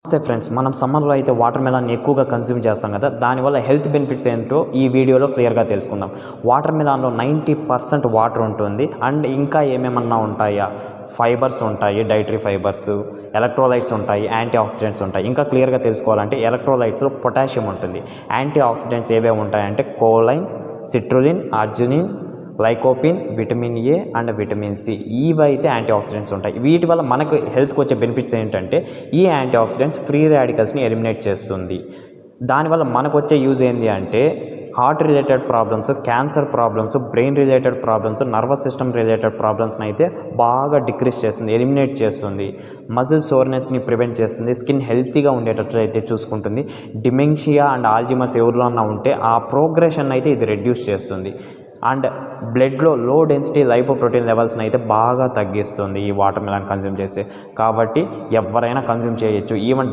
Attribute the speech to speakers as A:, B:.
A: నమస్తే ఫ్రెండ్స్, మనం సమ్మర్లో అయితే వాటర్ మెలాన్ ఎక్కువగా కన్స్యూమ్ చేస్తాం కదా. దానివల్ల హెల్త్ బెనిఫిట్స్ ఏంటో ఈ వీడియోలో క్లియర్గా తెలుసుకుందాం. వాటర్ మెలాన్లో 90% వాటర్ ఉంటుంది. అండ్ ఇంకా ఏమేమన్నా ఉంటాయా, ఫైబర్స్ ఉంటాయి, డైటరీ ఫైబర్స్, ఎలక్ట్రోలైట్స్ ఉంటాయి, యాంటీ ఆక్సిడెంట్స్ ఉంటాయి. ఇంకా క్లియర్గా తెలుసుకోవాలంటే ఎలక్ట్రోలైట్స్లో పొటాషియం ఉంటుంది. యాంటీ ఆక్సిడెంట్స్ ఏవేవి ఉంటాయంటే choline, citrulline, arginine, lycopene, vitamin A and vitamin C. ఇవైతే యాంటీ ఆక్సిడెంట్స్ ఉంటాయి. వీటి వల్ల మనకు హెల్త్కి వచ్చే బెనిఫిట్స్ ఏంటంటే ఈ యాంటీ ఆక్సిడెంట్స్ ఫ్రీ రాడికల్స్ని ఎలిమినేట్ చేస్తుంది. దానివల్ల మనకు వచ్చే యూజ్ ఏంటి అంటే heart related problems, cancer problems, brain related problems, nervous system related ప్రాబ్లమ్స్ని అయితే బాగా డిక్రీస్ చేస్తుంది, ఎలిమినేట్ చేస్తుంది. మజిల్ సోర్నెస్ని ప్రివెంట్ చేస్తుంది. స్కిన్ హెల్తీగా ఉండేటట్లు అయితే చూసుకుంటుంది. డిమెన్షియా అండ్ ఆల్జిమర్స్ ఎవరిలో ఉంటే ఆ ప్రోగ్రెషన్ అయితే ఇది రెడ్యూస్ చేస్తుంది. అండ్ బ్లడ్లో లో డెన్సిటీ లైపోప్రోటీన్ లెవెల్స్ని అయితే బాగా తగ్గిస్తుంది ఈ వాటర్ మెలాన్ కన్జ్యూమ్ చేస్తే. కాబట్టి ఎవరైనా కన్జ్యూమ్ చేయొచ్చు. ఈవెన్